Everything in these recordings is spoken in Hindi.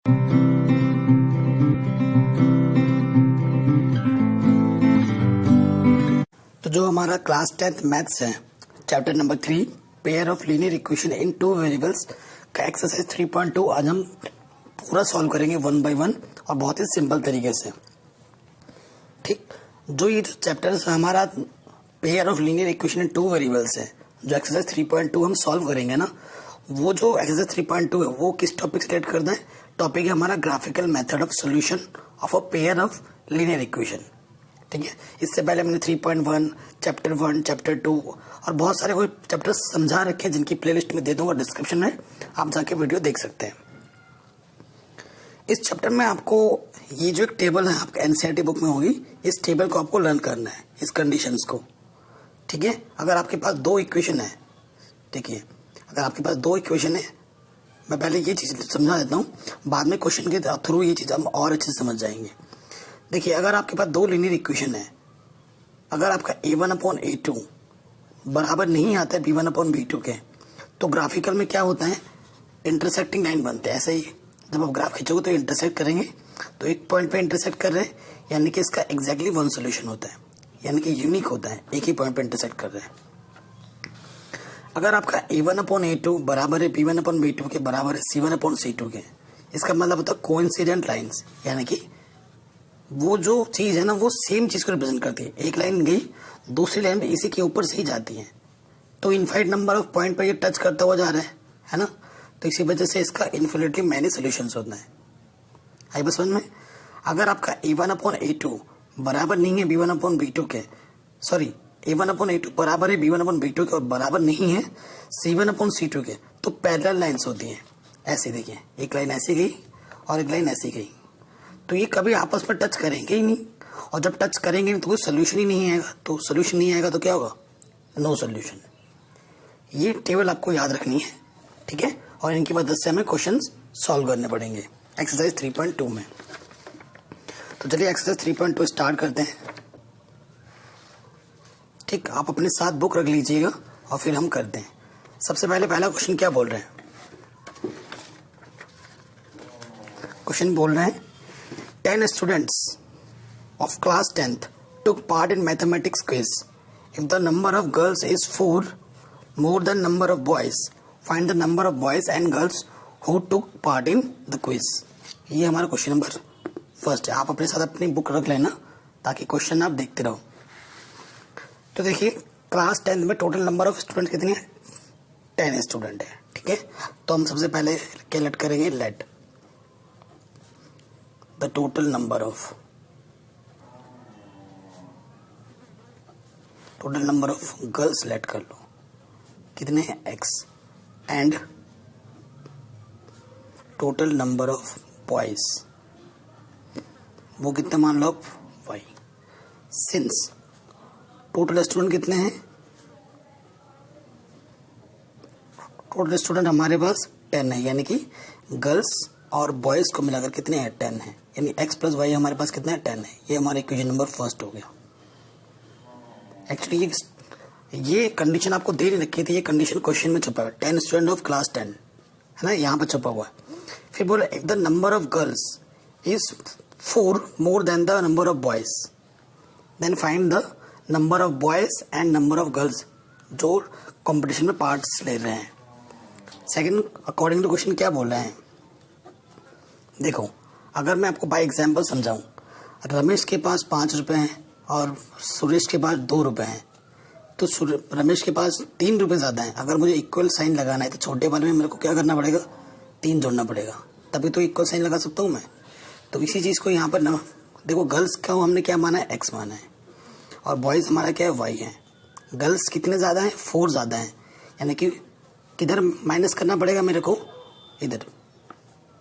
तो जो हमारा क्लास 10th मैथ्स है, chapter number 3 pair of linear equation in two variables का एक्सरसाइज 3.2 आज हम पूरा सॉल्व करेंगे वन बाय वन और बहुत ही सिंपल तरीके से। ठीक, जो ये चैप्टर हमारा pair of linear equation in two variables है, जो एक्सरसाइज 3.2 हम सॉल्व करेंगे ना, वो जो एक्सरसाइज 3.2 है वो किस टॉपिक से रिलेट करता है? टॉपिक है हमारा graphical method of solution of a pair of linear equation. ठीक है, इससे पहले हमने 3.1, चैप्टर 1, चैप्टर 2 और बहुत सारे कोई चैप्टर समझा रखे हैं, जिनकी प्लेलिस्ट में दे दूंगा डिस्क्रिप्शन में, आप जाके वीडियो देख सकते हैं। इस चैप्टर में आपको ये जो एक टेबल है आपका एनसीईआरटी बुक में होगी, इस टेबल को आपको लर्न करना है, इस कंडीशंस को। ठीक है, अगर आपके पास दो इक्वेशन है, देखिए अगर आपके पास दो इक्वेशन है, मैं पहले ये चीज समझा देता हूँ, बाद में क्वेश्चन के थ्रू ये चीज हम और अच्छे से समझ जाएंगे। देखिए अगर आपके पास दो लीनियर इक्वेशन है, अगर आपका a1/a2 बराबर नहीं आता है b1/b2 के, तो ग्राफिकल में क्या होता है, इंटरसेक्टिंग लाइन बनते हैं। ऐसे ही जब आप ग्राफ खींचोगे तो इंटरसेक्ट करेंगे, तो एक पॉइंट पे इंटरसेक्ट कर रहे हैं, यानी कि इसका एग्जैक्टली वन सोल्यूशन होता है, यानी कि यूनिक होता है, एक ही पॉइंट पे इंटरसेक्ट कर रहे हैं। अगर आपका a1/a2 बराबर है b1/b2 के बराबर है c1/c2 के, इसका मतलब होता है कोइंसिडेंट लाइंस, यानी कि वो जो चीज है ना वो सेम चीज को रिप्रेजेंट करती है। एक लाइन गई, दूसरी लाइन भी इसी के ऊपर से ही जाती है, तो इनफाइनाइट नंबर ऑफ पॉइंट पर ये टच करता हुआ जा रहा है ना, तो इसी वजह से इसका इन्फिनिटली मैनी सॉल्यूशंस होता है। आई बस समझ में? अगर आपका a1/a2 बराबर नहीं है b1/b2 के, सॉरी a1/a2 बराबर है b1/b2 के और बराबर नहीं है c1/c2 के, तो पैरेलल लाइंस होती हैं। ऐसे देखिए, एक लाइन ऐसी गई और एक लाइन ऐसी गई, तो ये कभी आपस में टच करेंगे ही नहीं, और जब टच करेंगे नहीं तो कोई सोल्यूशन ही नहीं आएगा, तो सोल्यूशन नहीं आएगा तो क्या होगा? No solution. ये टेबल आपको याद रखनी है, ठीक है, और इनकी मदद से हमें क्वेश्चन सॉल्व करने पड़ेंगे एक्सरसाइज 3.2 में। तो चलिए एक्सरसाइज 3.2 स्टार्ट करते हैं। ठीक, आप अपने साथ बुक रख लीजिएगा और फिर हम करते हैं। सबसे पहले पहला क्वेश्चन क्या बोल रहे हैं? क्वेश्चन बोल रहे हैं 10 students of class 10th took part in mathematics quiz. If the number of girls is 4 more than number of boys, find the number of boys and girls who took part in the quiz. ये हमारा क्वेश्चन नंबर फर्स्ट है। आप अपने साथ अपनी बुक रख लेना ताकि क्वेश्चन आप देखते रहो। तो देखिए क्लास 10th में टोटल नंबर ऑफ स्टूडेंट कितने हैं? 10 स्टूडेंट है। ठीक है, तो हम सबसे पहले कैलकुलेट करेंगे let the total number of girls let कर लो, कितने हैं? x, and total number of boys वो कितने मान लो y। since टोटल स्टूडेंट कितने हैं? टोटल स्टूडेंट हमारे पास 10 है, यानी कि गर्ल्स और बॉयज को मिलाकर कितने हैं? 10 है, यानी x + y हमारे पास कितने हैं? 10 है। ये हमारा इक्वेशन नंबर फर्स्ट हो गया। एक्चुअली ये कंडीशन आपको दे नहीं रखी थी, ये कंडीशन क्वेश्चन में छुपा है। 10 स्टूडेंट ऑफ क्लास 10 है ना, यहाँ पर छुपा हुआ है। फिर बोला if the number of girls is 4 more than the number of boys, then find the number of boys and number of girls जो कॉम्पिटिशन में पार्ट्स ले रहे हैं। सेकेंड अकॉर्डिंग टू क्वेश्चन क्या बोल रहे हैं? देखो अगर मैं आपको बाय एग्जांपल समझाऊं, रमेश के पास 5 रुपए हैं और सुरेश के पास 2 रुपए हैं, तो रमेश के पास 3 रुपए ज्यादा हैं। अगर मुझे इक्वल साइन लगाना है तो छोटे वाले में मेरे को क्या करना पड़ेगा? 3 जोड़ना पड़ेगा, तभी तो इक्वल साइन लगा सकता हूँ मैं। तो इसी चीज को यहाँ पर ना देखो, गर्ल्स का हमने क्या माना है? x माना है, और बॉयज हमारा क्या है? y है। गर्ल्स कितने ज्यादा है? 4 ज्यादा है, यानी कि किधर माइनस करना पड़ेगा मेरे को? इधर,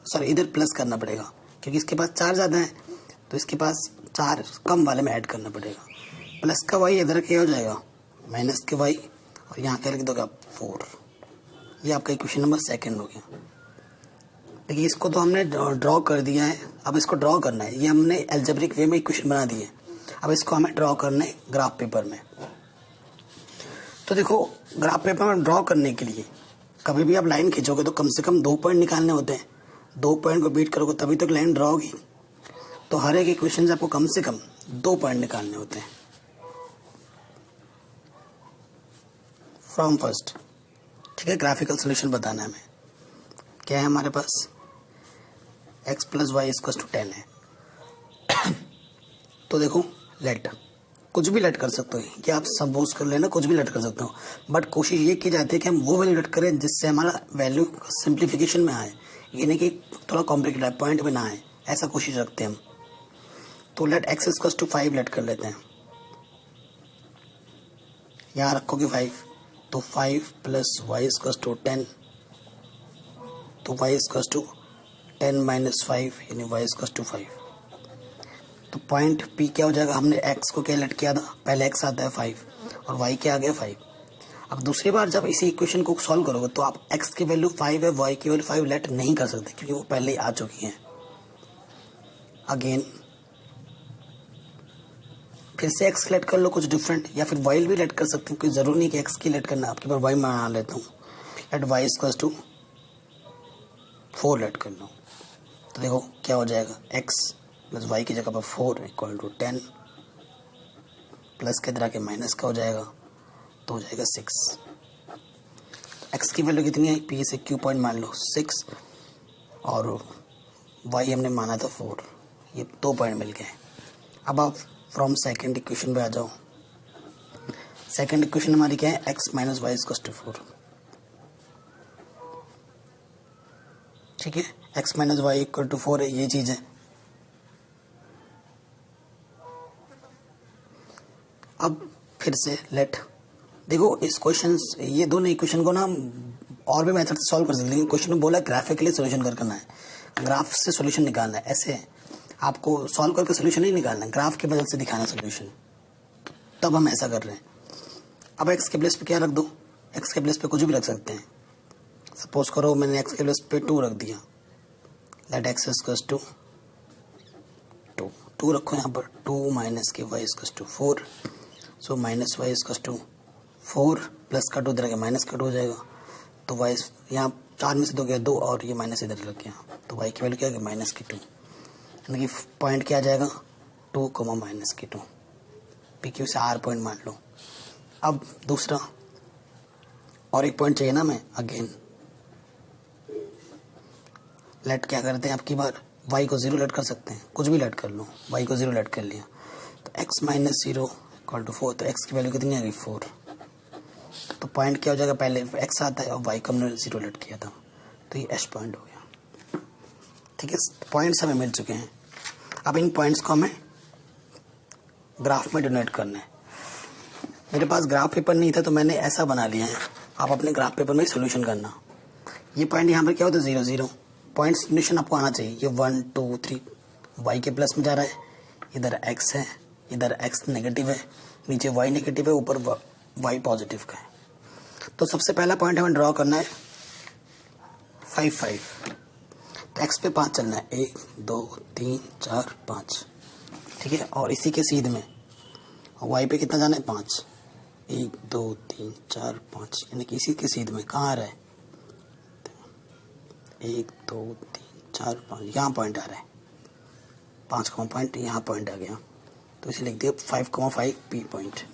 सॉरी इधर प्लस करना पड़ेगा, क्योंकि इसके पास 4 ज्यादा है, तो इसके पास 4 कम वाले में ऐड करना पड़ेगा। प्लस का y इधर क्या हो जाएगा? माइनस के y, और यहाँ क्या लिख दोगे? 4। ये आपका इक्वेशन नंबर सेकंड हो गया। देखिए इसको तो हमने ड्रॉ कर दिया है, अब इसको ड्रॉ करना है। ये हमने एल्जेब्रिक वे में इक्वेशन बना दी है, अब इसको हमें ड्रॉ करना है ग्राफ पेपर में। तो देखो ग्राफ पेपर में ड्रॉ करने के लिए कभी भी आप लाइन खींचोगे तो कम से कम 2 पॉइंट निकालने होते हैं। 2 पॉइंट को बीट करोगे तभी तक लाइन ड्रॉ होगी। तो हर एक इक्वेशन से आपको कम से कम 2 पॉइंट निकालने होते हैं फ्रॉम फर्स्ट। ठीक है, ग्राफिकल सोल्यूशन बताना है हमें। क्या है हमारे पास, x plus y equals to 10 है। तो देखो लेट, कुछ भी लेट कर सकते हो, ये आप सपोज कर लेना, कुछ भी लेट कर सकते हो, बट कोशिश ये की जाती है कि हम वो वैल्यू लेट करें जिससे हमारा वैल्यू सिंप्लीफिकेशन में आए, ये नहीं कि थोड़ा कॉम्प्लिकेटेड है, पॉइंट में ना आए, ऐसा कोशिश रखते हैं हम। तो let x equals to 5 let कर लेते हैं, यहाँ रखोगे 5, तो 5 प्लस वाई इक्वल्स टू 10, तो y इक्वल्स टू 10 माइनस 5 यानी y इक्वल्स टू 5। तो पॉइंट P क्या हो जाएगा, हमने x को क्या लेट किया था, पहले x आता है 5 और y क्या आ गया 5। अब दूसरी बार जब इसी इक्वेशन को सॉल्व करोगे तो आप x की वैल्यू 5 है, y की वैल्यू 5 लेट नहीं कर सकते क्योंकि वो पहले ही आ चुकी हैं। अगेन फिर से x लेट कर लो कुछ डिफरेंट, या फिर y भी लेट कर सकते हैं, कोई ज़रूरी नहीं कि x की लेट करना, आपके पास y बना लेता हूँ, let y equals to 4 let कर लो। तो देखो क्या हो जाएगा, x प्लस वाई की जगह पर 4 इक्वल टू 10, प्लस के तरह के माइनस का हो जाएगा तो हो जाएगा 6। x की वैल्यू कितनी है, p से q पॉइंट मान लो 6 और y हमने माना था 4, ये 2 पॉइंट मिल गए। अब आप फ्रॉम सेकेंड इक्वेशन पे आ जाओ। सेकेंड इक्वेशन हमारी क्या है, x minus y equals to 4। ठीक है, x minus y equal to 4 है, ये चीज़ है। अब फिर से लेट, देखो इस क्वेश्चन, ये दोनों इक्वेशन को ना और भी मेथड से सॉल्व कर सकते हैं, लेकिन क्वेश्चन में बोला ग्राफिकली सोल्यूशन करना है, ग्राफ से सोल्यूशन निकालना है। ऐसे आपको सॉल्व करके सोल्यूशन नहीं निकालना है, ग्राफ की मदद से दिखाना है सोल्यूशन, तब हम ऐसा कर रहे हैं। अब एक्स के प्लेस पे क्या रख दो, एक्स के प्लेस पे कुछ भी रख सकते हैं। सपोज करो मैंने एक्स के प्लेस पे 2 रख दिया, लेट एक्स इक्वल्स टू 2 रखो यहाँ पर, 2 माइनस के y equals to 4, so minus y equals to 4, plus का 2 इधर के माइनस का 2 हो जाएगा, तो वाई यहाँ 4 में से 2 गया 2 और ये माइनस इधर लग गया, तो वाई की वैल्यू क्या है माइनस की 2, यानी कि पॉइंट क्या आ जाएगा 2 माइनस की 2, पी क्यू से आर पॉइंट मान लो। अब दूसरा और एक पॉइंट चाहिए ना, मैं अगेन लेट क्या करते हैं, आपकी बार y को 0 लेट कर सकते हैं, कुछ भी लेट कर लो, y को 0 लेट कर लिया तो x माइनस 0 इक्वल टू 4, तो x की वैल्यू कितनी आ गई 4। तो पॉइंट क्या हो जाएगा, पहले x आता है और y को हमने 0 लेट किया था, तो ये h पॉइंट हो गया। ठीक है, पॉइंट्स हमें मिल चुके हैं। अब इन पॉइंट्स को हमें ग्राफ में डोनेट करना है। मेरे पास ग्राफ पेपर नहीं था तो मैंने ऐसा बना लिया है, आप अपने ग्राफ पेपर में सोल्यूशन करना। ये पॉइंट यहाँ पर क्या होता है 0 0, पॉइंट सोल्यूशन आपको आना चाहिए। ये 1 2 3 y के प्लस में जा रहा है, इधर x है, इधर x नेगेटिव है, नीचे y नेगेटिव है, ऊपर y पॉजिटिव का है। तो सबसे पहला पॉइंट हमें ड्रॉ करना है 5 5, तो x पे 5 चलना है, 1 2 3 4 5। ठीक है, और इसी के सीध में y पे कितना जाना है 5, 1 2 3 4 5, यानी कि इसी के सीध में कहाँ आ रहा है 1 2 3 4 5, यहाँ पॉइंट आ रहा है 5 पॉइंट, यहाँ पॉइंट आ गया, तो इसे लिख दिया 5 पी पॉइंट।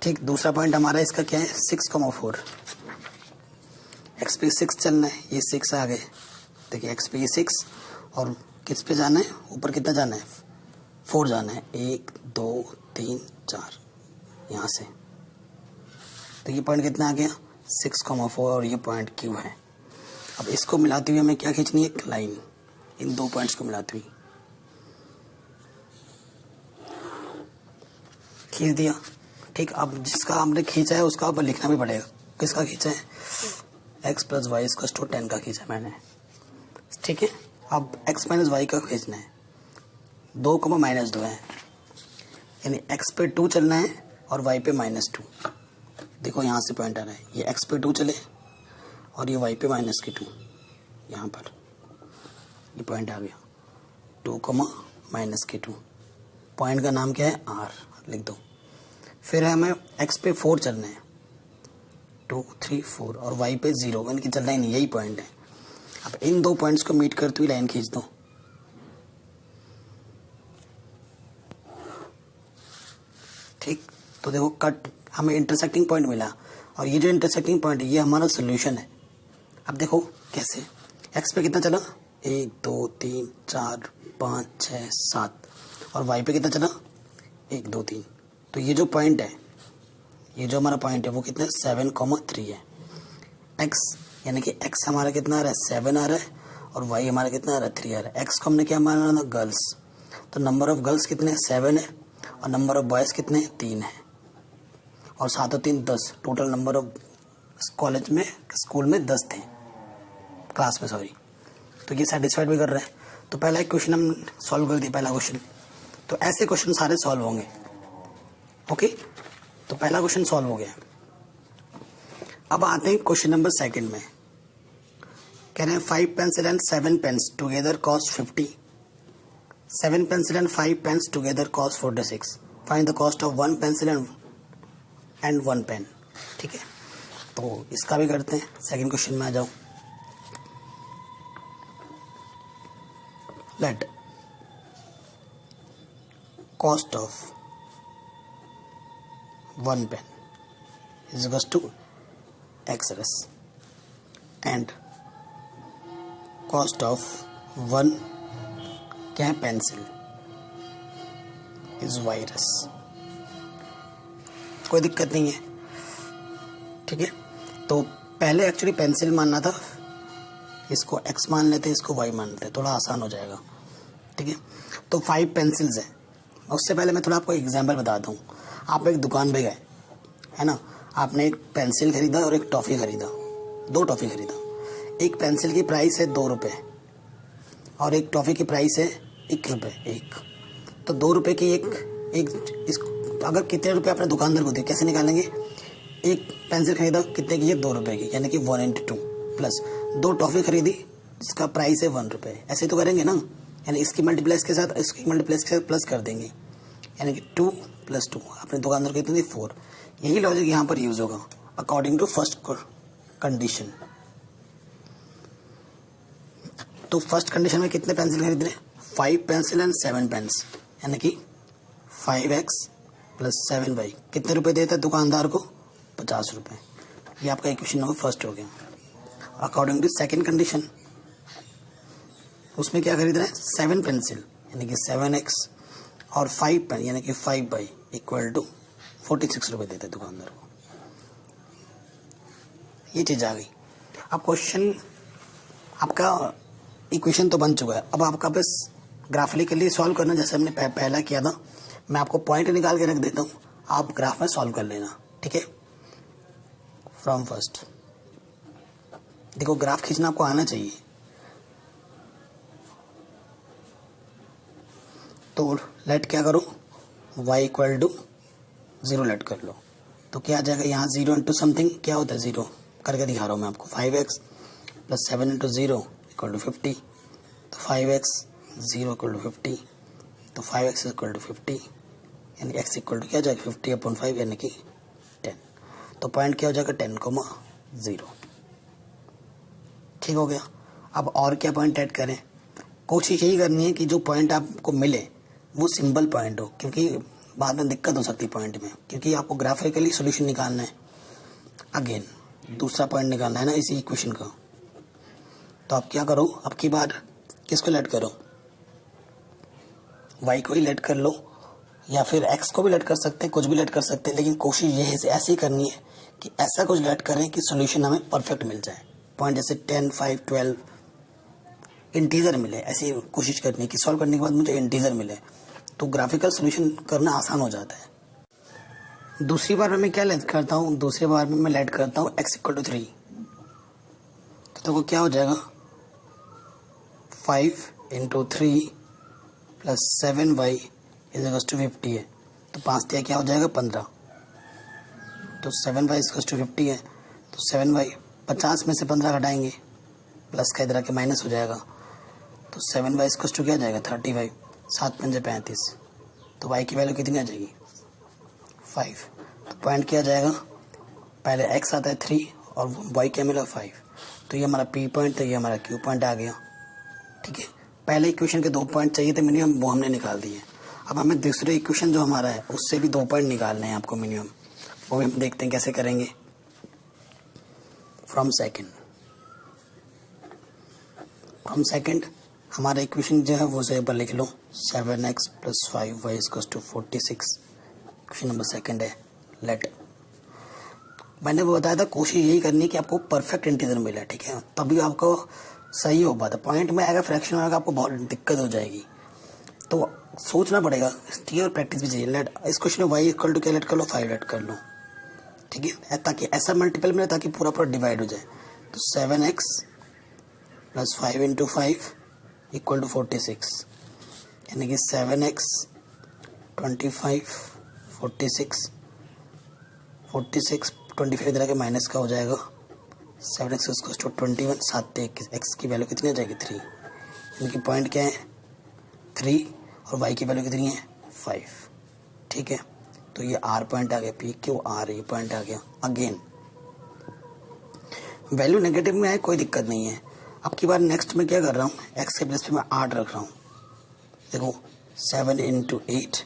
ठीक, दूसरा पॉइंट हमारा इसका क्या है 6 4, एक्स पे 6 चलना है, ये 6 आ गए, देखिए एक्स पे ये 6 और किस पे जाना है, ऊपर कितना जाना है 4 जाना है, 1 2 3 4 यहाँ से, तो ये पॉइंट कितना आ गया 6 4 और ये पॉइंट क्यू है। अब इसको मिलाते हुए हमें क्या खींचनी है, एक लाइन, इन 2 पॉइंट्स को मिलाते हुए खींच दिया। ठीक, अब जिसका हमने खींचा है उसका अब लिखना भी पड़ेगा, किसका खींचा है x plus y equals to 10 का खींचा मैंने। ठीक है, अब x माइनस वाई का खींचना है, 2 माइनस 2 है, यानी x पे 2 चलना है और y पे -2। देखो यहाँ से पॉइंट आ रहा है, ये x पे 2 चले और ये y पे -2, यहाँ पर ये पॉइंट आ गया 2 -2। पॉइंट का नाम क्या है r, लिख दो। फिर हमें x पे 4 चलना है, 2 3 4 और y पे 0, यानी कि चलना ही नहीं, यही पॉइंट है। अब इन दो पॉइंट्स को मीट करती हुई लाइन खींच दो। ठीक, तो देखो कट हमें इंटरसेक्टिंग पॉइंट मिला और ये जो इंटरसेक्टिंग पॉइंट है ये हमारा सोल्यूशन है। अब देखो कैसे, एक्स पे कितना चला 1 2 3 4 5 6 7 और वाई पे कितना चला 1 2 3। तो ये जो पॉइंट है, ये जो हमारा पॉइंट है वो कितना 7,3 है। एक्स यानी कि एक्स हमारा कितना आ रहा है 7 आ रहा है और वाई हमारा कितना आ रहा है 3 आ रहा है। एक्स को हमने क्या माना था गर्ल्स, तो नंबर ऑफ गर्ल्स कितने 7 है और नंबर ऑफ बॉयज़ कितने 3 है और 7 और 3 10। टोटल नंबर ऑफ कॉलेज में स्कूल में 10 थे, क्लास में सॉरी। तो ये सेटिस्फाइड भी कर रहे हैं। तो पहला एक क्वेश्चन हम सॉल्व कर दिए, पहला क्वेश्चन। तो ऐसे क्वेश्चन सारे सॉल्व होंगे। ओके, तो पहला क्वेश्चन सॉल्व हो गया। अब आते हैं क्वेश्चन नंबर सेकंड में। कह रहे हैं 5 pencil and 7 pens together cost 50। 7 pencil and 5 pens together cost 46। Find the cost of 1 pencil and 1 pen. ठीक है, तो इसका भी करते हैं। सेकंड क्वेश्चन में आ जाओ। Let cost of 1 pen is equals to XRS and cost of 1 क्या पेंसिल इज YRS। कोई दिक्कत नहीं है। ठीक है, तो पहले एक्चुअली पेंसिल मानना था, इसको X मान लेते, इसको Y मान लेते, थोड़ा आसान हो जाएगा। ठीक है, तो 5 पेंसिल्स हैं। उससे पहले मैं थोड़ा आपको एग्जाम्पल बताता हूँ। आप एक दुकान पे गए, है ना, आपने एक पेंसिल खरीदा और एक टॉफ़ी खरीदा, 2 टॉफ़ी खरीदा। एक पेंसिल की प्राइस है 2 रुपये और एक टॉफ़ी की प्राइस है 1 रुपये एक। तो 2 रुपये की एक अगर कितने रुपये अपने दुकानदार को दिए कैसे निकालेंगे। एक पेंसिल खरीदा कितने की है 2 रुपये की, यानी कि 1 × 2 प्लस 2 टॉफ़ी खरीदी जिसका प्राइस है 1 रुपये। ऐसे तो करेंगे ना, यानी इसकी मल्टीप्लाइज के साथ इसकी मल्टीप्लाइज के साथ प्लस कर देंगे, यानी कि 2 + 2 अपने दुकानदार को कितनी दी 4। यही लॉजिक यहाँ पर यूज होगा अकॉर्डिंग टू फर्स्ट कंडीशन। तो फर्स्ट कंडीशन में कितने पेंसिल खरीद रहे, 5 पेंसिल एंड 7 पेन्स, यानी कि 5x + 7y कितने रुपए देता है दुकानदार को 50 रुपये। ये आपका इक्वेशन नंबर फर्स्ट हो गया। अकॉर्डिंग टू सेकंड कंडीशन, उसमें क्या खरीद रहे हैं 7 पेंसिल यानी कि 7x और 5 पेन यानी कि 5y = 46 रुपये देते हैं दुकानदार को। ये चीज़ आ गई। अब क्वेश्चन आपका इक्वेशन तो बन चुका है। अब आपका बस ग्राफिकली सॉल्व करना, जैसे हमने पहला किया था। मैं आपको पॉइंट निकाल के रख देता हूँ, आप ग्राफ में सॉल्व कर लेना। ठीक है, फ्रॉम फर्स्ट देखो ग्राफ खींचना आपको आना चाहिए। तो लेट क्या करो, y = 0 लेट कर लो। तो क्या आ जाएगा यहाँ 0 × समथिंग क्या होता है 0 करके दिखा रहा हूँ मैं आपको। 5x + 7 × 0 = 50। तो 5x 0 = 50, तो 5x = 50 यानी x = क्या जाएगा 50/5 यानी कि 10। तो पॉइंट क्या हो जाएगा 10,0। ठीक हो गया। अब और क्या पॉइंट ऐड करें, कोशिश यही करनी है कि जो पॉइंट आपको मिले वो सिंपल पॉइंट हो, क्योंकि बाद में दिक्कत हो सकती है पॉइंट में, क्योंकि आपको ग्राफिकली सॉल्यूशन निकालना है। अगेन दूसरा पॉइंट निकालना है ना इसी इक्वेशन का। तो आप क्या करो, अब की बार किसको लेट करो, y को ही लेट कर लो या फिर x को भी लेट कर सकते हैं, कुछ भी लेट कर सकते हैं। लेकिन कोशिश ये है ऐसे ही करनी है कि ऐसा कुछ लेट करें कि सॉल्यूशन हमें परफेक्ट मिल जाए। पॉइंट जैसे 10, 5, 12 इंटीजर मिले, ऐसी कोशिश करनी है कि सॉल्व करने के बाद मुझे इंटीजर मिले, तो ग्राफिकल सॉल्यूशन करना आसान हो जाता है। दूसरी बार में मैं क्या लेट करता हूँ, दूसरी बार में मैं लेट करता हूँ x = 3। तो देखो क्या हो जाएगा 5 × 3 + 7y = 50 है। तो 5 दिया क्या हो जाएगा 15। तो 7y = 50 है, तो 7y 50 में से 15 घटाएंगे, प्लस का इधर आके माइनस हो जाएगा। तो 7y = क्या जाएगा 35, 7 × 5 = 35। तो y की वैल्यू कितनी आ जाएगी 5। तो पॉइंट क्या आ जाएगा, पहले x आता है 3 और y क्या मिला 5। तो ये हमारा पी पॉइंट, तो ये हमारा क्यू पॉइंट आ गया। ठीक है, पहले इक्वेशन के 2 पॉइंट चाहिए थे मिनिमम, वो हमने निकाल दिए। अब हमें दूसरे इक्वेशन जो हमारा है उससे भी 2 पॉइंट निकालने हैं आपको मिनिमम, वो भी हम देखते हैं कैसे करेंगे। फ्रॉम सेकंड हमारा इक्वेशन जो है वो से पर लिख लो 7x + 5y = 46। Question number second है। लेट, मैंने वो बताया था कोशिश यही करनी कि आपको परफेक्ट इंटीजर मिले। ठीक है, तभी आपको सही हो पाता। पॉइंट में आएगा, फ्रैक्शन में आएगा, आपको बहुत दिक्कत हो जाएगी। तो सोचना पड़ेगा, और प्रैक्टिस भी चाहिए। लेट, इस क्वेश्चन में y इक्वल टू क्या लेट कर लो, 5 लेट कर लो। ठीक है, ताकि ऐसा मल्टीपल मिले ताकि पूरा डिवाइड हो जाए। तो 7x + 5 × 5 = 46, यानी कि 7x 25 46 25 इधर के माइनस का हो जाएगा। 7x = 21, 7 x की वैल्यू कितनी हो जाएगी 3, यानी कि पॉइंट क्या है 3 और y की वैल्यू कितनी है 5। ठीक है, तो ये r पॉइंट आ गया, p क्यू r ये पॉइंट आ गया। अगेन वैल्यू नेगेटिव में है, कोई दिक्कत नहीं है। अब की बार नेक्स्ट में क्या कर रहा हूँ, x के प्लेस पे मैं 8 रख रहा हूँ। देखो 7 × 8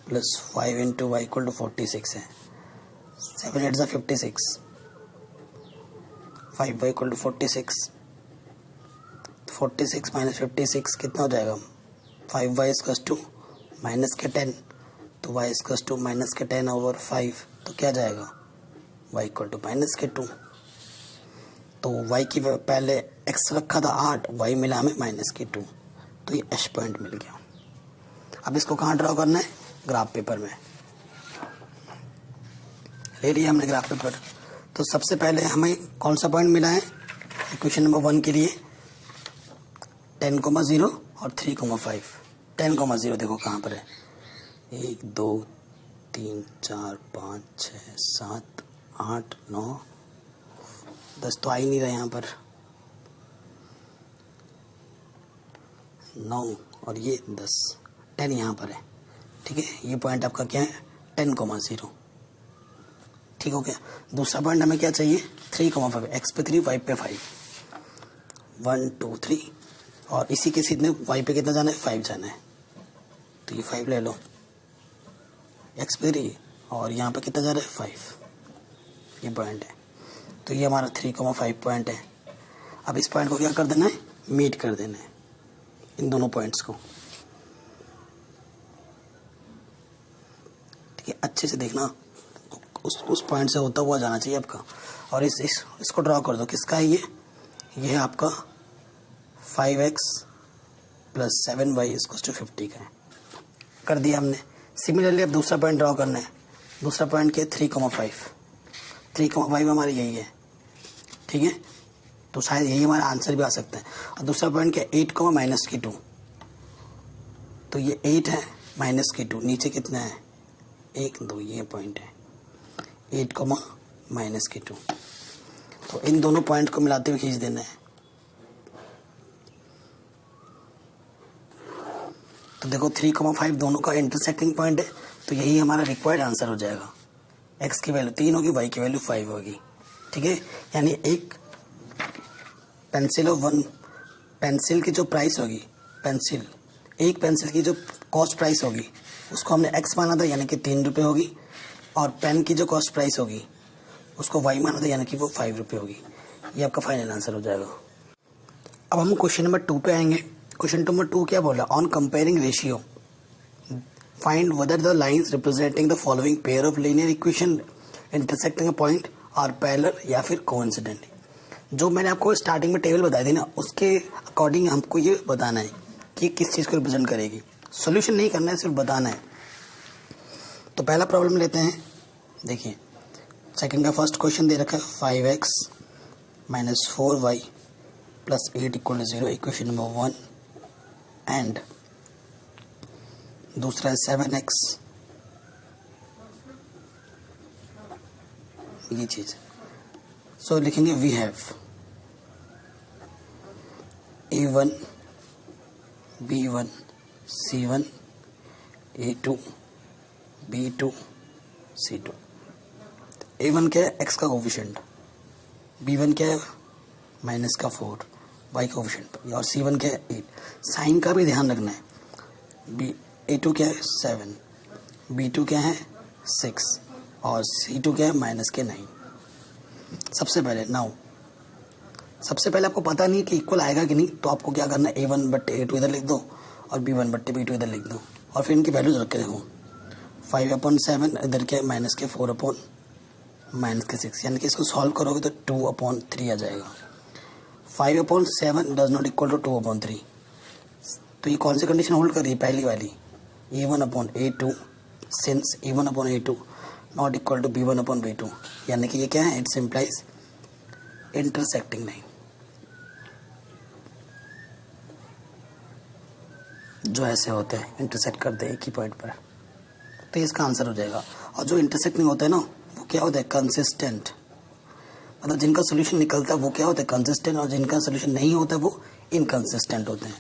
+ 5 × y = 46 है। 7 8 = 56, 5y = 46, 46 - 56 कितना हो जाएगा 5y = -10, तो y = -10/5, तो क्या जाएगा y = -2। तो y की पहले x रखा था 8, y मिला हमें -2, तो ये h पॉइंट मिल गया। अब इसको कहाँ ड्रॉ करना है, ग्राफ पेपर में ले लिया हमने ग्राफ पेपर। तो सबसे पहले हमें कौन सा पॉइंट मिला है इक्वेशन नंबर 1 के लिए, 10,0 और 3,5। 10,0 देखो कहाँ पर है, 1 2 3 4 5 6 7 8 9 10 तो आ ही नहीं रहा यहाँ पर, 9 और ये 10, 10 यहाँ पर है। ठीक है, ये पॉइंट आपका क्या है 10,0। ठीक हो गया। दूसरा पॉइंट हमें क्या चाहिए 3,5, x पे 3 y पे 5, 1 2 3, और इसी के सीधे y पे कितना जाना है 5 जाना है, तो ये 5 ले लो, x पे 3 और यहाँ पे कितना जा रहा है 5, ये पॉइंट है। तो ये हमारा 3,5 पॉइंट है। अब इस पॉइंट को क्या कर देना है, मीट कर देना है इन दोनों पॉइंट्स को। ठीक है, अच्छे से देखना, उस पॉइंट से होता हुआ जाना चाहिए आपका। और इसको ड्रॉ कर दो, किसका है ये है आपका 5x + 7y = 50 का है, कर दिया हमने। सिमिलरली अब दूसरा पॉइंट ड्रॉ करना है। दूसरा पॉइंट क्या है 3,5 हमारी यही है। ठीक है, तो शायद यही हमारा आंसर भी आ सकता है। और दूसरा पॉइंट क्या 8, -2, तो ये 8 है -2, नीचे कितना है 1 2, ये पॉइंट है 8, -2। तो इन दोनों पॉइंट को मिलाते हुए खींच देना है। तो देखो 3,5 दोनों का इंटरसेक्टिंग पॉइंट है, तो यही हमारा रिक्वायर्ड आंसर हो जाएगा। x की वैल्यू 3 होगी, y की वैल्यू 5 होगी। ठीक है, यानी एक पेंसिल की जो प्राइस होगी, एक पेंसिल की जो कॉस्ट प्राइस होगी उसको हमने x माना था, यानी कि 3 रुपये होगी। और पेन की जो कॉस्ट प्राइस होगी उसको y माना था, यानी कि वो 5 रुपये होगी। ये आपका फाइनल आंसर हो जाएगा। अब हम क्वेश्चन नंबर 2 पे आएंगे। क्वेश्चन नंबर 2 क्या बोला, on comparing ratio find whether the lines representing the following pair of linear equation intersecting a point are parallel या फिर कोइंसिडेंट। जो मैंने आपको स्टार्टिंग में टेबल बताई थी ना, उसके अकॉर्डिंग हमको ये बताना है कि किस चीज़ को रिप्रेजेंट करेगी। सॉल्यूशन नहीं करना है, सिर्फ बताना है। तो पहला प्रॉब्लम लेते हैं। देखिए सेकंड का फर्स्ट क्वेश्चन दे रखा है 5x - 4y + 8 = 0, equation number 1। And दूसरा है 7x, ये चीज। सो लिखेंगे we have A1 B1 C1 A2 B2 C2। A1 क्या है, x का कोफिशिएंट, B1 क्या है, माइनस का 4 वाई कोफिशिएंट पर, और C1 क्या है 8। साइन का भी ध्यान रखना है। A2 क्या है 7, B2 क्या है 6 और C2 क्या है माइनस के 9। सबसे पहले आपको पता नहीं कि इक्वल आएगा कि नहीं, तो आपको क्या करना है A1/A2 इधर लिख दो और B1/B2 इधर लिख दो और फिर इनकी वैल्यूज रख के देखो। 5/7 इधर क्या है माइनस के 4/-6, यानी कि इसको सॉल्व करोगे तो 2/3 आ जाएगा। 5/7 डज नॉट इक्वल टू 2/3, तो ये कौन सी कंडीशन होल्ड कर रही है, पहली वाली A1/A2 since A1/A2 not equal to B1/B2, यानी कि ये क्या है, इट्स इम्प्लाइज इंटरसेक्टिंग लाइन, जो ऐसे होते हैं इंटरसेक्ट करते हैं एक ही पॉइंट पर, तो इसका आंसर हो जाएगा। और जो इंटरसेक्ट नहीं होता है ना, वो क्या होता है कंसिस्टेंट, मतलब जिनका सोल्यूशन निकलता है वो क्या होता है कंसिस्टेंट, और जिनका सोल्यूशन नहीं होता वो इनकंसिस्टेंट होते हैं।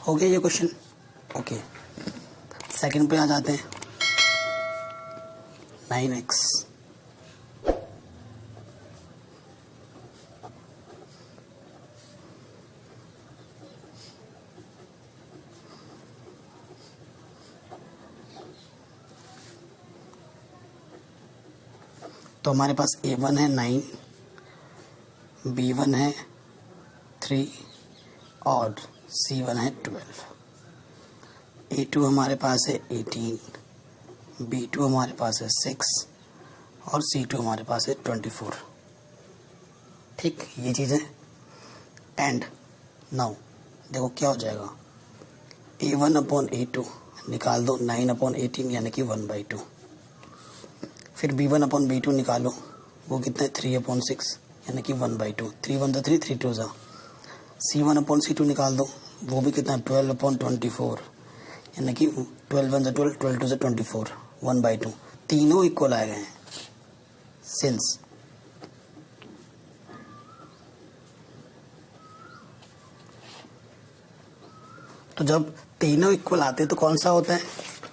हो गया ये क्वेश्चन। ओके, सेकंड पे आ जाते हैं। 9x तो हमारे पास A1 है 9, B1 है 3 और C1 है 12। A2 हमारे पास है 18, B2 हमारे पास है 6 और C2 हमारे पास है 24। ठीक, ये चीज़ है। एंड नाउ देखो क्या हो जाएगा, A1/A2 निकाल दो 9/18 यानी कि 1/2। फिर B1/B2 निकालो, वो कितना है 3/6 यानी कि 1/2। 3 1 3 3 2 जा। C1/C2 निकाल दो, वो भी कितना 12/24 यानी कि 12 1 12 12 2 24 1/2। तीनों इक्वल आए गए हैं सिंस तो जब तीनों इक्वल आते हैं तो कौन सा होता है,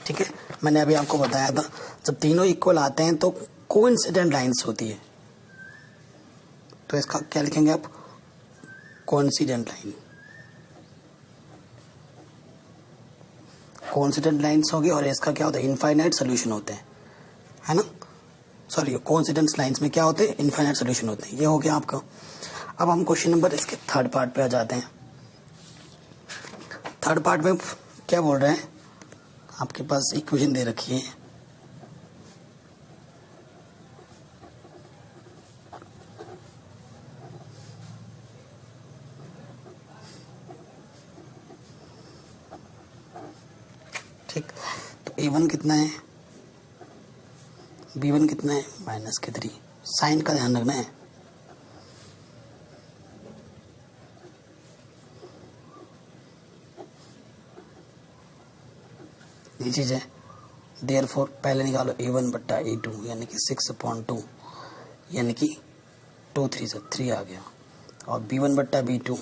ठीक है, मैंने अभी आपको बताया था, जब तीनों इक्वल आते हैं तो कोइंसिडेंट लाइंस होती है। तो इसका क्या लिखेंगे आप, कोइंसिडेंट लाइन। कोइंसिडेंट लाइंस होगी और इसका क्या होता है इनफाइनाइट सोल्यूशन होते हैं, है ना। सॉरी, कोइंसिडेंस लाइंस में क्या होते हैं इनफाइनाइट सोल्यूशन होते हैं। ये हो गया आपका। अब हम क्वेश्चन नंबर इसके थर्ड पार्ट पे आ जाते हैं। थर्ड पार्ट में क्या बोल रहे हैं, आपके पास इक्वेशन दे रखी है, ठीक। तो A1 कितना है, B1 कितना है -3। साइन का ध्यान रखना है। ये चीज़ है। देयरफॉर पहले निकालो A1/A2 यानी कि 6/2 यानी कि 2 3 से 3 आ गया, और B1/B2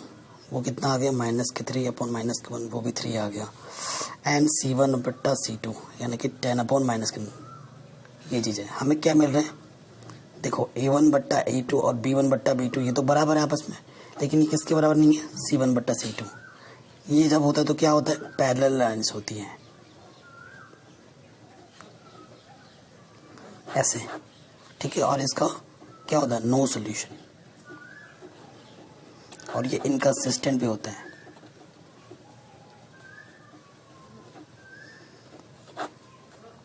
वो कितना आ गया -3/-1 वो भी 3 आ गया, एंड C1/C2 यानी कि 10/-1। ये चीज़ है। हमें क्या मिल रहा है, देखो A1/A2 और B1/B2 ये तो बराबर है आपस में, लेकिन ये किसके बराबर नहीं है, C1/C2। ये जब होता है तो क्या होता है पैरेलल लाइंस होती हैं ऐसे, ठीक है, और इसका क्या होता है नो सॉल्यूशन, और ये इनकंसिस्टेंट भी होता है।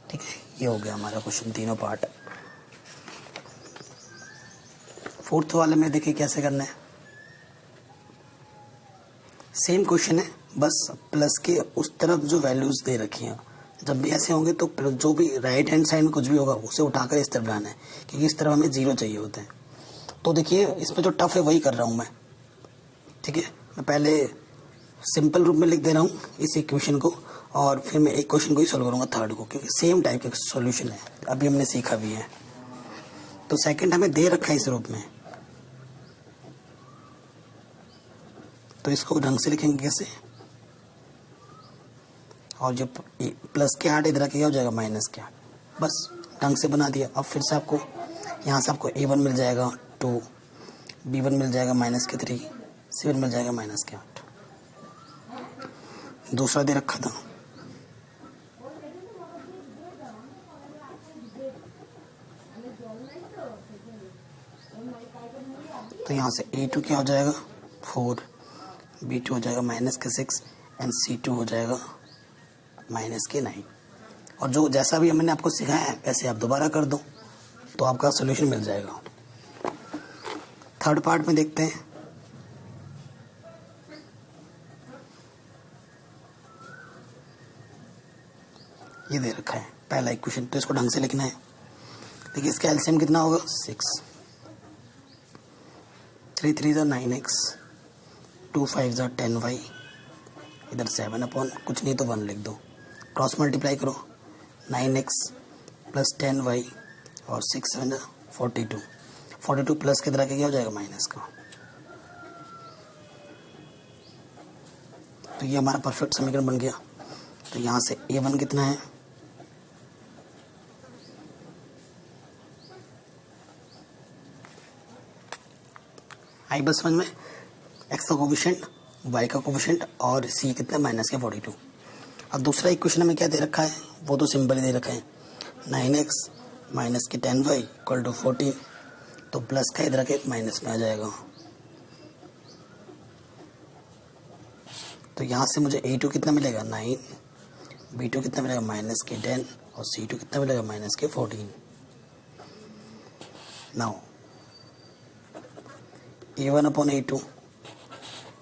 ठीक है, ये हो गया हमारा क्वेश्चन, तीनों पार्ट। फोर्थ वाले में देखिए कैसे करना है। सेम क्वेश्चन है, बस प्लस के उस तरफ जो वैल्यूज दे रखी हैं, जब भी ऐसे होंगे तो जो भी राइट हैंड साइड में कुछ भी होगा उसे उठाकर इस तरफ लाना है, क्योंकि इस तरफ हमें 0 चाहिए होता है। तो देखिए इसमें जो टफ है वही कर रहा हूँ मैं, ठीक है। मैं पहले सिंपल रूप में लिख दे रहा हूँ इस इक्वेशन को, और फिर मैं एक क्वेश्चन को ही सॉल्व करूँगा थर्ड को, क्योंकि सेम टाइप का सॉल्यूशन है, अभी हमने सीखा भी है। तो सेकंड हमें दे रखा है इस रूप में, तो इसको ढंग से लिखेंगे कैसे, और जो प्लस के 8 इधर क्या हो जाएगा -8, बस ढंग से बना दिया। अब फिर से आपको यहाँ से आपको A1 मिल जाएगा 2, B1 मिल जाएगा -3, C1 मिल जाएगा -8। दूसरा दे रखा था, तो यहाँ से A2 क्या हो जाएगा 4, B2 हो जाएगा -6 एंड C2 हो जाएगा -9। और जो जैसा भी मैंने आपको सिखाया है वैसे आप दोबारा कर दो तो आपका सोल्यूशन मिल जाएगा। थर्ड पार्ट में देखते हैं। ये दे रखा है पहला इक्वेशन, तो इसको ढंग से लिखना है। देखिए इसका एलसीएम कितना होगा 6, 3 3 ज़ा 9x, 2 5 ज़ा 10y, इधर 7 अपॉन कुछ नहीं तो 1 लिख दो, क्रॉस मल्टीप्लाई करो 9x प्लस 10y और 6 7 42, 42 प्लस की तरह क्या हो जाएगा माइनस का। तो ये हमारा परफेक्ट समीकरण बन गया। तो यहाँ से A1 कितना है, आई बस समझ में, x का कोफिशिएंट, y का कोफिशिएंट और c कितना -42। अब दूसरा इक्वेशन में क्या दे रखा है वो तो सिंपल ही दे रखा है, 9x माइनस के 10y इक्वल टू 14, तो प्लस का इधर के माइनस में आ जाएगा। तो यहाँ से मुझे A2 कितना मिलेगा 9, B2 कितना मिलेगा -10 और C2 कितना मिलेगा -14। Now A1 upon A2,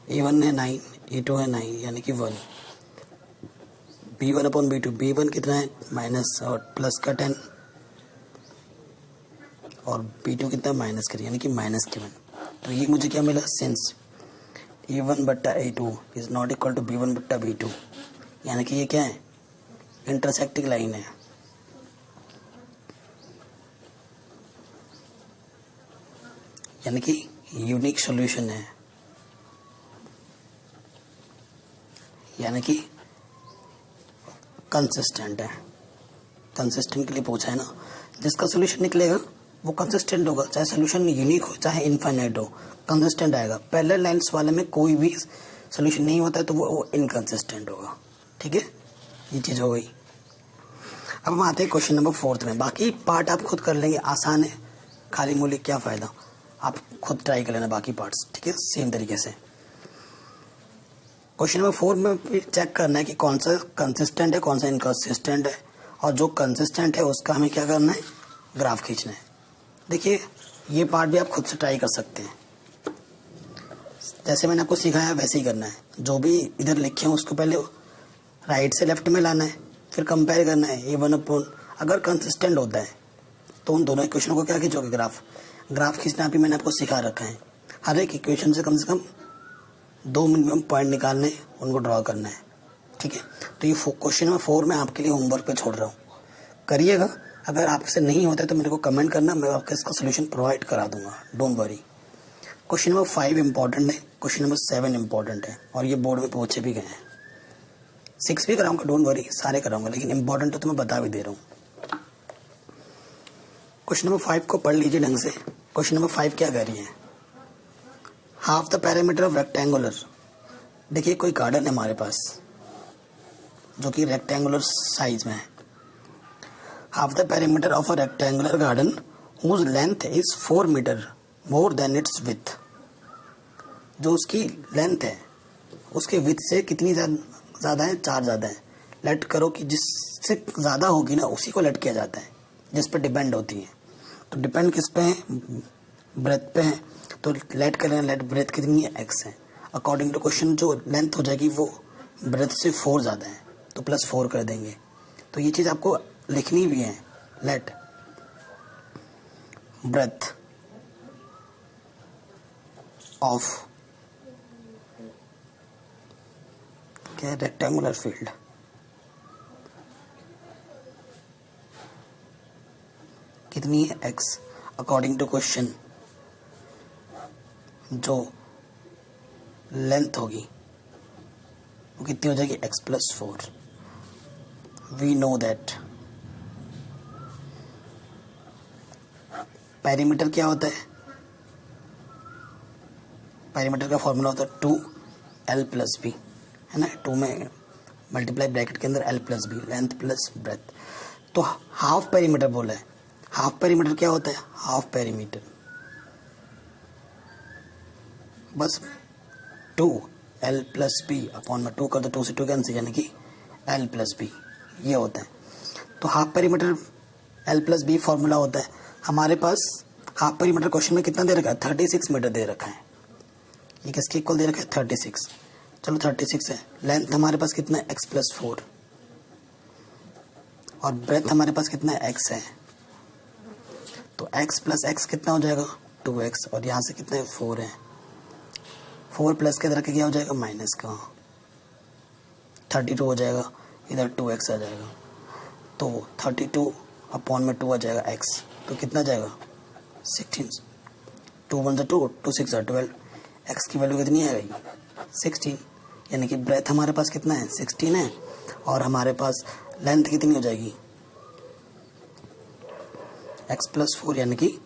A1 है 9, A2 है 9 यानी कि 1, B1 अपॉन B2, B1 कितना है माइनस और प्लस का 10 और B2 कितना माइनस का यानी कि -1। तो ये मुझे क्या मिला, सिंस A1 बट्टा A2 is not equal to B1 बट्टा B2, यानी कि ये क्या है इंटरसेक्टिंग लाइन है। यानी कि यूनिक सॉल्यूशन है, यानी कि कंसिस्टेंट है। कंसिस्टेंट के लिए पूछा है ना, जिसका सॉल्यूशन निकलेगा वो कंसिस्टेंट होगा, चाहे सॉल्यूशन यूनिक हो चाहे इनफाइनाइट हो, कंसिस्टेंट आएगा। पैरेलल लाइंस वाले में कोई भी सॉल्यूशन नहीं होता है तो वो इनकंसिस्टेंट होगा। ठीक है, ये चीज़ हो गई। अब हम आते हैं क्वेश्चन नंबर 4 में। बाकी पार्ट आप खुद कर लेंगे, आसान है, खाली मूल्य क्या फ़ायदा, आप खुद ट्राई कर लेना बाकी पार्ट्स। ठीक है, सेम तरीके से क्वेश्चन नंबर 4 में भी चेक करना है कि कौन सा कंसिस्टेंट है कौन सा इनकंसिस्टेंट है, और जो कंसिस्टेंट है उसका हमें क्या करना है, ग्राफ खींचना है। देखिए ये पार्ट भी आप खुद से ट्राई कर सकते हैं, जैसे मैंने आपको सिखाया वैसे ही करना है। जो भी इधर लिखे हैं उसको पहले राइट से लेफ्ट में लाना है, फिर कंपेयर करना है A1 अपॉन, अगर कंसिस्टेंट होता है तो उन दोनों इक्वेशनों को क्या खींचोगे, ग्राफ खींचना भी मैंने आपको सिखा रखा है। हर एक इक्वेशन से कम 2 मिनिमम पॉइंट निकालने, उनको ड्रॉ करना है। ठीक है, तो ये क्वेश्चन नंबर 4 मैं आपके लिए होमवर्क पे छोड़ रहा हूँ, करिएगा। अगर आपसे नहीं होता है तो मेरे को कमेंट करना, मैं आपको इसका सोल्यूशन प्रोवाइड करा दूंगा, don't worry. Question number 5 important है, क्वेश्चन नंबर 7 इंपॉर्टेंट है, और ये बोर्ड में पूछे भी गए हैं। 6 भी कराऊंगा, डोंट वरी, सारे कराऊंगा, लेकिन इंपॉर्टेंट है तो मैं बता भी दे रहा हूँ। क्वेश्चन नंबर 5 को पढ़ लीजिए ढंग से। क्वेश्चन नंबर 5 क्या कह रही है, half the parameter of rectangular. देखिए कोई गार्डन है हमारे पास जो कि रेक्टेंगुलर साइज में है। Half the parameter of a rectangular garden whose length is 4 metre more than its width. जो उसकी लेंथ है उसके विथ से कितनी ज़्यादा है, 4 ज़्यादा है। लेट करो कि जिससे ज़्यादा होगी ना उसी को लेट किया जाता है, जिस पर डिपेंड होती है। तो डिपेंड किस पे है, ब्रेथ पे है, तो लेट करें, लेट ब्रेथ कितनी है, x है। अकॉर्डिंग टू क्वेश्चन जो लेंथ हो जाएगी वो ब्रेथ से 4 ज़्यादा है, तो +4 कर देंगे। तो ये चीज़ आपको लिखनी भी है, लेट ब्रेथ ऑफ क्या है, रेक्टेंगुलर फील्ड कितनी है, x। अकॉर्डिंग टू क्वेश्चन जो लेंथ होगी वो कितनी हो जाएगी, x+4। We know that perimeter क्या होता है, पेरीमीटर का फॉर्मूला होता है 2l+b, है ना, 2 में मल्टीप्लाई ब्रैकेट के अंदर l+b, लेंथ प्लस ब्रेथ। तो हाफ पेरीमीटर बोला है, हाफ पेरीमीटर क्या होता है, हाफ पेरीमीटर बस 2l+b अपॉन में 2 कर दो, 2 से 2 कैंसिल, यानी कि l+b ये होता है। तो हाफ पेरीमीटर l+b फॉर्मूला होता है। हमारे पास हाफ पेरीमीटर क्वेश्चन में कितना दे रखा है, 36 मीटर दे रखा है। ये किसके इक्वल दे रखा है, 36। चलो 36 है। लेंथ हमारे पास कितना है, x+4, और ब्रेथ हमारे पास कितना है, x है। तो x + x कितना हो जाएगा, 2x, और यहाँ से कितना है, 4 है। 4 प्लस के इधर के क्या हो जाएगा, माइनस का 32 हो जाएगा, इधर 2x आ जाएगा। तो 32 अपॉन में 2 आ जाएगा x, तो कितना जाएगा 16, 2 1 2, 2 6 12, x की वैल्यू कितनी आएगी 16, यानी कि ब्रेथ हमारे पास कितना है 16 है, और हमारे पास लेंथ कितनी हो जाएगी x+4 यानी कि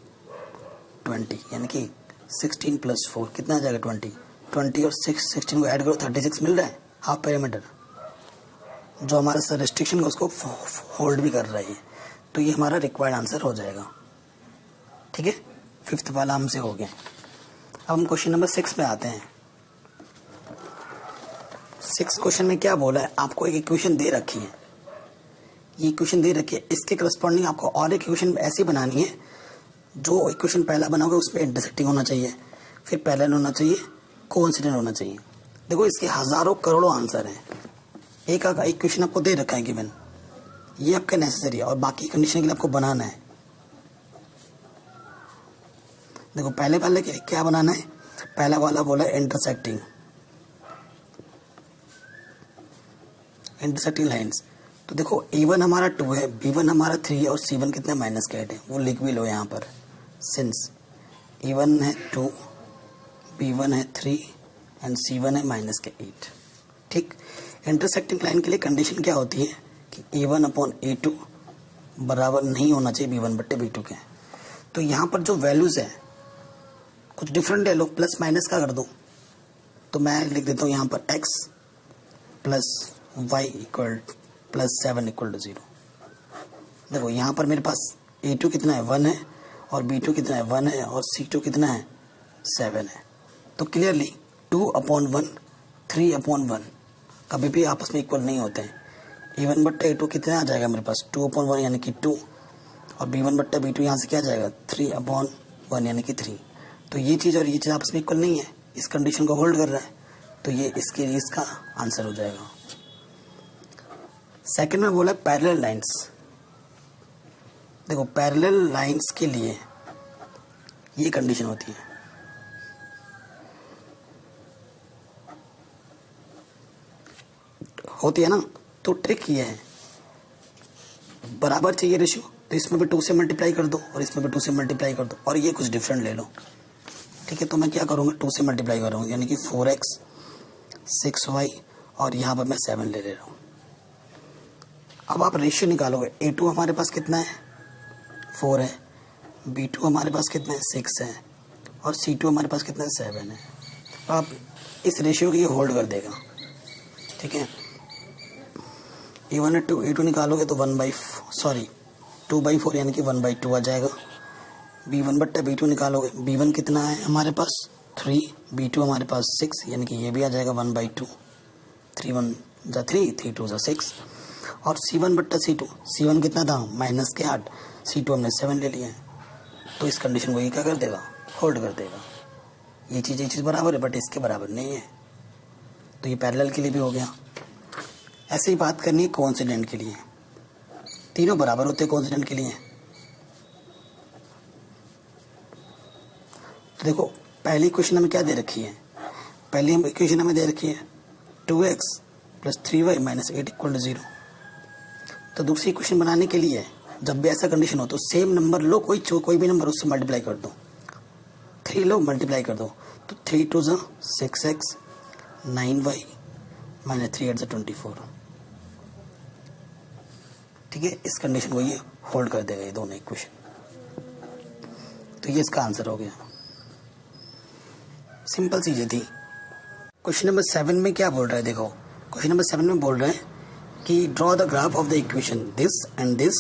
20, यानी कि 16 + 4 कितना आ जाएगा 20, 20 और 16 को ऐड करो 36 मिल रहा है हाफ पेरीमीटर। जो हमारा सर रेस्ट्रिक्शन है उसको होल्ड भी कर रही है, तो ये हमारा रिक्वायर्ड आंसर हो जाएगा। ठीक है, 5th वाला हमसे हो गया। अब हम क्वेश्चन नंबर 6 पे आते हैं। 6 क्वेश्चन में क्या बोला है, आपको एक इक्वेशन दे रखी है, ये इक्वेशन दे रखी है, इसके करस्पॉन्डिंग आपको और एक इक्वेशन ऐसी बनानी है, जो इक्वेशन पहला बनाओगे उसमें इंटरसेक्टिंग होना चाहिए, फिर पैरेलल होना चाहिए, कोइंसिडेंट होना चाहिए। देखो इसके हजारों करोड़ों आंसर हैं, एक इक्वेशन आपको दे रखा है गिवन, ये आपका नेसेसरी है, और बाकी कंडीशन के लिए आपको बनाना है। देखो पहले के लिए क्या बनाना है, पहला वाला बोला है इंटरसेक्टिंग लाइंस। तो देखो A1 हमारा 2 है, B1 हमारा 3 है, और C1 कितना -8 है, वो लिख भी लो यहाँ पर। सिंस A1 है 2, B1 है 3 एंड C1 है -8। ठीक, इंटरसेक्टिंग लाइन के लिए कंडीशन क्या होती है कि A1 अपॉन A2 बराबर नहीं होना चाहिए B1/B2 के। तो यहाँ पर जो वैल्यूज है कुछ डिफरेंट है, लोग प्लस माइनस का कर दो, तो मैं लिख देता हूँ यहाँ पर x + y = +7 = 0। देखो यहाँ पर मेरे पास A2 कितना है 1 है, और B2 कितना है 1 है, और C2 कितना है 7 है। तो क्लियरली 2/1 3/1 कभी भी आपस में इक्वल नहीं होते हैं। A1/A2 कितना आ जाएगा मेरे पास 2/1 यानी कि 2, और B1/B2 यहाँ से क्या आ जाएगा 3/1 यानी कि 3। तो ये चीज़ और ये चीज़ आपस में इक्वल नहीं है, इस कंडीशन को होल्ड कर रहा है, तो ये इसका आंसर हो जाएगा। सेकंड में बोला पैरेलल लाइंस। देखो पैरेलल लाइंस के लिए ये कंडीशन होती है, ना, तो ट्रिक ये है, बराबर चाहिए रेशियो, तो इसमें भी 2 से मल्टीप्लाई कर दो और इसमें भी 2 से मल्टीप्लाई कर दो, और ये कुछ डिफरेंट ले लो। ठीक है, तो मैं क्या करूँगा 2 से मल्टीप्लाई करूँगा, यानी कि 4x 6y, और यहाँ पर मैं 7 ले रहा हूँ। अब आप रेशियो निकालोगे, A2 हमारे पास कितना है 4 है, B2 हमारे पास कितना है 6 है, और C2 हमारे पास कितना है 7 है। आप इस रेशियो को ये होल्ड कर देगा। ठीक है, A2 निकालोगे तो 2/4 यानी कि 1/2 आ जाएगा। B1/B2 निकालोगे, B1 कितना है हमारे पास 3, B2 हमारे पास 6, यानी कि ये भी आ जाएगा 1/2, 3 1 = 3, 3 2 = 6। और C1/C2, C1 कितना था -8, C2 हमने 7 ले लिया है, तो इस कंडीशन को ये क्या कर देगा, होल्ड कर देगा। ये चीज़ बराबर है, बट इसके बराबर नहीं है, तो ये पैरेलल के लिए भी हो गया। ऐसे ही बात करनी है कोइंसिडेंट के लिए, तीनों बराबर होते हैं कोइंसिडेंट के लिए। तो देखो पहली इक्वेशन हमें क्या दे रखी है, पहली इक्वेशन हमें दे रखी है 2x + 3y - 8 = 0। तो दूसरी इक्वेशन बनाने के लिए जब भी ऐसा कंडीशन हो तो सेम नंबर लो, कोई भी नंबर उससे मल्टीप्लाई कर दो, 3 लो मल्टीप्लाई कर दो, तो 3 2 = 6x 9y - 3 8 = 24। ठीक है, इस कंडीशन को ये होल्ड कर देगा, ये दोनों इक्वेशन। तो ये इसका आंसर हो गया। सिंपल चीज़ें थी। क्वेश्चन नंबर 7 में क्या बोल रहा है, देखो क्वेश्चन नंबर 7 में बोल रहा है कि draw the graph of the equation this and this,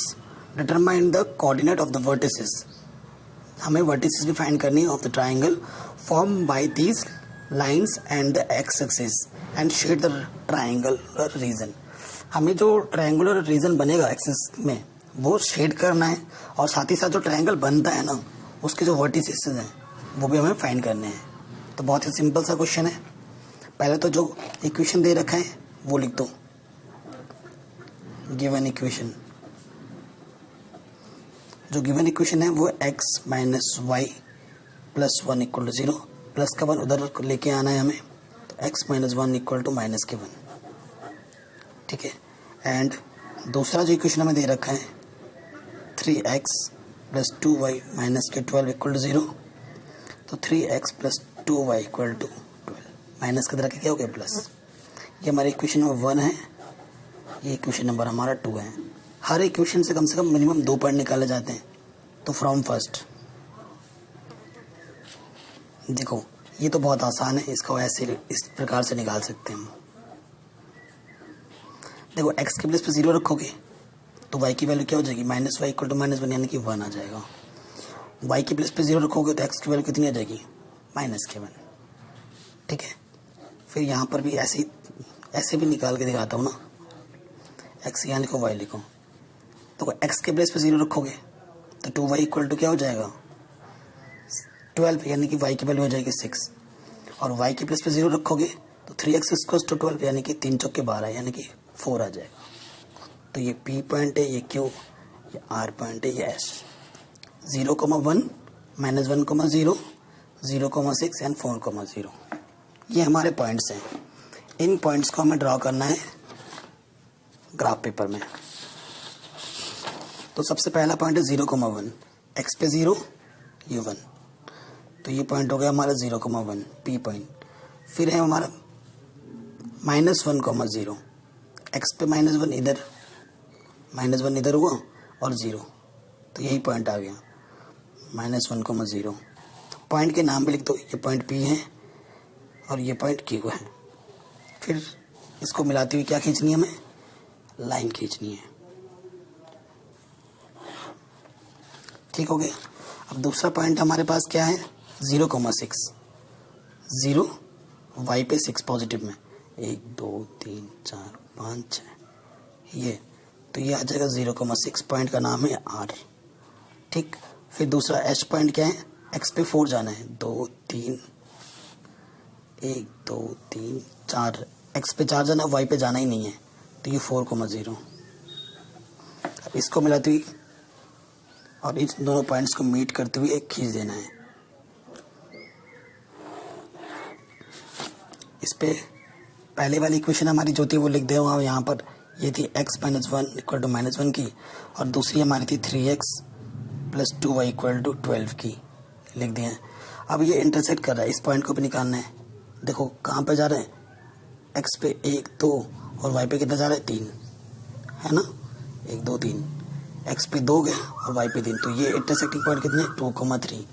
determine the coordinate of the vertices. हमें वर्टिसेस भी फाइंड करनी है of the triangle form by these lines and the x axis and shade the triangular region. हमें जो ट्राइंगुलर रीजन बनेगा एक्सिस में वो शेड करना है, और साथ ही साथ जो ट्राइंगल बनता है ना उसके जो वर्टिसेस हैं वो भी हमें फाइंड करने हैं। तो बहुत ही सिंपल सा क्वेश्चन है। पहले तो जो इक्वेशन दे रखा है वो लिख दो, गिवन इक्वेशन। जो गिवन इक्वेशन है वो x minus y plus 1 equal to 0, plus का 1 उधर लेके आना है हमें, तो x minus 1 equal to minus के 1, ठीक है। एंड दूसरा जो इक्वेशन हमें दे रखा है 3x प्लस 2y माइनस के 12 इक्वल टू 0, तो 3x plus 2y equal to 12, minus के तरह के क्या हो गया प्लस। ये हमारे इक्वेशन नंबर 1 है, ये इक्वेशन नंबर हमारा 2 है। हर इक्वेशन से कम मिनिमम 2 पॉइंट निकाले जाते हैं। तो फ्रॉम फर्स्ट देखो ये तो बहुत आसान है, इसको ऐसे इस प्रकार से निकाल सकते हैं हम। देखो x के प्लेस पे 0 रखोगे तो y की वैल्यू क्या हो जाएगी, minus y equal to minus 1 यानी कि 1 आ जाएगा। y के प्लेस पे 0 रखोगे तो x की वैल्यू कितनी आ जाएगी, माइनस के 1, ठीक है। फिर यहाँ पर भी ऐसे भी निकाल के दिखाता हूँ ना, x यहाँ लिखो y लिखो, तो x के प्लेस पे 0 रखोगे तो 2y इक्वल टू क्या हो जाएगा 12, यानी कि y की वैल्यू हो जाएगी 6, और y के प्लेस पे 0 रखोगे तो 3x इक्वल टू 12, यानी कि 3 चौके 12 यानी कि 4 आ जाएगा। तो ये P पॉइंट है, ये Q, ये R पॉइंट है, ये S। 0,1 माइनस 1,0 0,6 एंड 4,0 ये हमारे पॉइंट्स हैं। इन पॉइंट्स को हमें ड्रॉ करना है ग्राफ पेपर में। तो सबसे पहला पॉइंट है 0,1, x पे 0 ये 1, तो ये पॉइंट हो गया हमारा 0,1 P पॉइंट। फिर है हमारा माइनस 1,0, x पे माइनस 1 इधर, माइनस 1 इधर हुआ और 0, तो यही पॉइंट आ गया माइनस 1,0। पॉइंट के नाम पे लिख दो, ये पॉइंट P है और ये पॉइंट Q है। फिर इसको मिलाते हुए क्या खींचनी है, हमें लाइन खींचनी है, ठीक हो गया। अब दूसरा पॉइंट हमारे पास क्या है 0,6, 0 y पे 6 पॉजिटिव में, 1 2 3 4 5 6 ये, तो ये आ जाएगा 0,6, पॉइंट का नाम है R, ठीक। फिर दूसरा H पॉइंट क्या है, x पे 4 जाना है, 2 3 1 2 3 4, x पे 4 जाना, y पे जाना ही नहीं है, तो ये 4,0। अब इसको मिलाते हुए और इन दोनों पॉइंट्स को मीट करते हुए एक खींच देना है। इस पे पहले वाली इक्वेशन हमारी जो थी वो लिख दे वहाँ, यहाँ पर ये थी x minus 1 equal to minus 1 की, और दूसरी हमारी थी 3x plus 2y equal to 12 की, लिख दिए हैं। अब ये इंटरसेक्ट कर रहा है, इस पॉइंट को भी निकालना है। देखो कहाँ पे जा रहे हैं, x पे 1 2 और y पे कितना जा रहा है 3, है ना, 1 2 3, x पे 2 गया और y पे 3, तो ये इंटरसेक्टिंग पॉइंट कितने 2,3।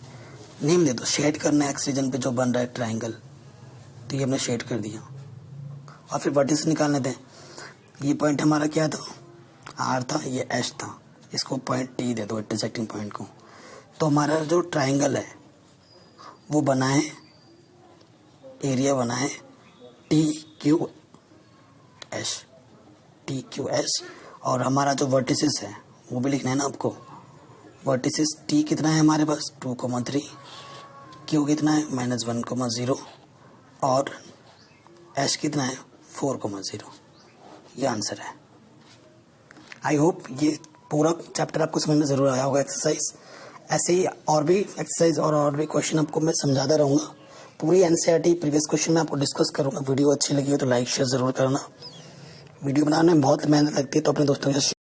नेम दे दो, शेड करना है एक्स रीजन पे जो बन रहा है ट्राइंगल, तो ये हमने शेड कर दिया। और फिर वर्टिस निकालने दें, ये पॉइंट हमारा क्या था, R था, ये H था, इसको पॉइंट T दे दो इंटरसेक्टिंग पॉइंट को। तो हमारा जो ट्राइंगल है वो बना है, एरिया बना है TQS, और हमारा जो वर्टिसेस है वो भी लिखना है ना आपको। वर्टिसेस T कितना है हमारे पास 2,3, Q कितना है माइनस 1,0 और H कितना है 4,0। ये आंसर है। आई होप ये पूरा चैप्टर आपको समझ में ज़रूर आया होगा एक्सरसाइज। ऐसे ही और भी एक्सरसाइज और भी क्वेश्चन आपको मैं समझाता रहूँगा। पूरी एनसीईआरटी प्रीवियस क्वेश्चन में आपको डिस्कस करूँगा। वीडियो अच्छी लगी हो तो लाइक शेयर ज़रूर करना। वीडियो बनाने में बहुत मेहनत लगती है, तो अपने दोस्तों के साथ